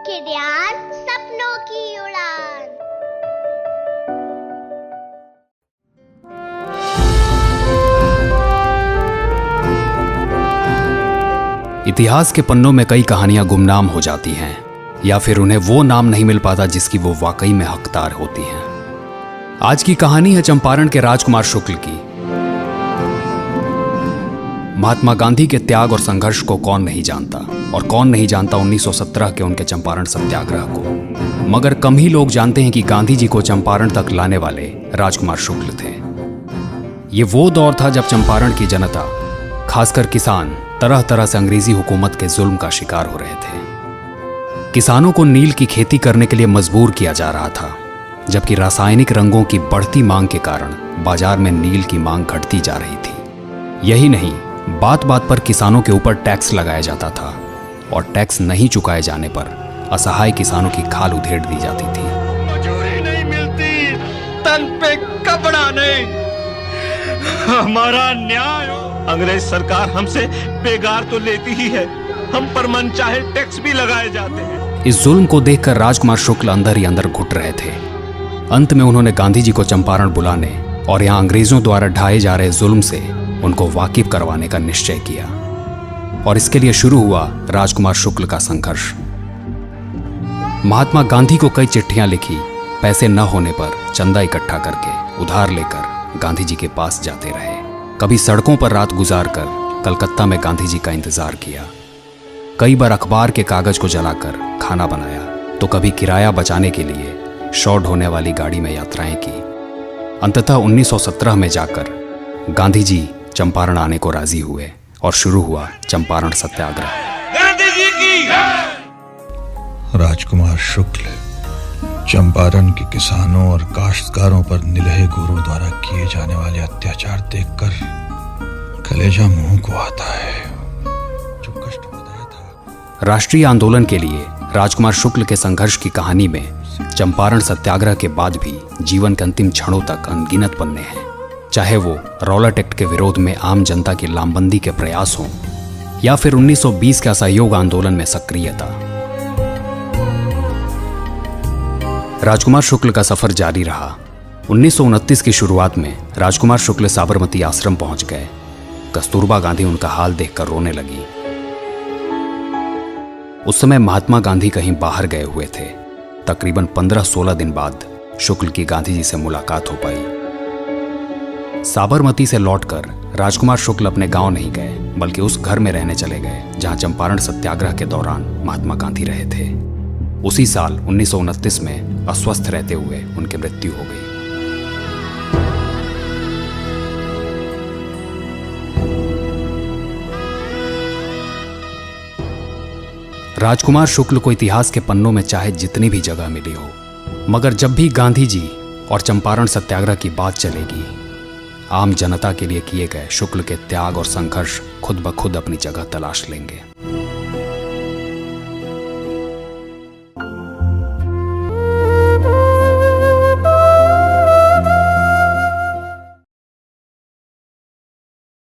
के ध्यान सपनों की उड़ान। इतिहास के पन्नों में कई कहानियां गुमनाम हो जाती हैं या फिर उन्हें वो नाम नहीं मिल पाता जिसकी वो वाकई में हकदार होती हैं। आज की कहानी है चंपारण के राजकुमार शुक्ल की। महात्मा गांधी के त्याग और संघर्ष को कौन नहीं जानता, और कौन नहीं जानता 1917 के उनके चंपारण सत्याग्रह को। मगर कम ही लोग जानते हैं कि गांधी जी को चंपारण तक लाने वाले राजकुमार शुक्ल थे। ये वो दौर था जब चंपारण की जनता, खासकर किसान, तरह तरह से अंग्रेजी हुकूमत के जुल्म का शिकार हो रहे थे। किसानों को नील की खेती करने के लिए मजबूर किया जा रहा था, जबकि रासायनिक रंगों की बढ़ती मांग के कारण बाजार में नील की मांग घटती जा रही थी। यही नहीं, बात बात पर किसानों के ऊपर टैक्स लगाया जाता था, और टैक्स नहीं चुकाए जाने पर असहाय किसानों की खाल उधेड़ दी जाती थी। मजूरी नहीं मिलती, तन पे कपड़ा नहीं, हमारा न्याय हो। अंग्रेज सरकार हमसे बेगार तो लेती ही है, हम पर मनचाहे टैक्स भी लगाए जाते हैं। इस जुल्म को देखकर राजकुमार शुक्ल अंदर ही अंदर घुट रहे थे। अंत में उन्होंने गांधी जी को चंपारण बुलाने और यहां अंग्रेजों द्वारा ढाए जा रहे जुल्म से उनको वाकिफ करवाने का निश्चय किया, और इसके लिए शुरू हुआ राजकुमार शुक्ल का संघर्ष। महात्मा गांधी को कई चिट्ठियां लिखी, पैसे न होने पर चंदा इकट्ठा करके उधार लेकर गांधी जी के पास जाते रहे। कभी सड़कों पर रात गुजारकर कलकत्ता में गांधी जी का इंतजार किया। कई बार अखबार के कागज को जलाकर खाना बनाया, तो कभी किराया बचाने के लिए शव ढोने वाली गाड़ी में यात्राएं की। अंततः 1917 में जाकर गांधी जी चंपारण आने को राजी हुए और शुरू हुआ चंपारण सत्याग्रह। गांधी जी की राजकुमार शुक्ल चंपारण के किसानों और काश्तकारों पर निलहे गोरों द्वारा किए जाने वाले अत्याचार देखकर कलेजा मुंह को आता है। जो कष्ट बताया था। राष्ट्रीय आंदोलन के लिए राजकुमार शुक्ल के संघर्ष की कहानी में चंपारण सत्याग्रह के बाद भी जीवन के अंतिम क्षणों तक अनगिनत पन्ने हैं। चाहे वो रॉलेट एक्ट के विरोध में आम जनता की लामबंदी के प्रयास हों, या फिर 1920 के असहयोग आंदोलन में सक्रियता। राजकुमार शुक्ल का सफर जारी रहा। 1929 की शुरुआत में राजकुमार शुक्ल साबरमती आश्रम पहुंच गए। कस्तूरबा गांधी उनका हाल देखकर रोने लगी। उस समय महात्मा गांधी कहीं बाहर गए हुए थे। तकरीबन 15-16 दिन बाद शुक्ल की गांधी जी से मुलाकात हो पाई। साबरमती से लौटकर राजकुमार शुक्ल अपने गांव नहीं गए, बल्कि उस घर में रहने चले गए जहां चंपारण सत्याग्रह के दौरान महात्मा गांधी रहे थे। उसी साल 1929 में अस्वस्थ रहते हुए उनकी मृत्यु हो गई। राजकुमार शुक्ल को इतिहास के पन्नों में चाहे जितनी भी जगह मिली हो, मगर जब भी गांधी जी और चंपारण सत्याग्रह की बात चलेगी, आम जनता के लिए किए गए शुक्ल के त्याग और संघर्ष खुद ब खुद अपनी जगह तलाश लेंगे।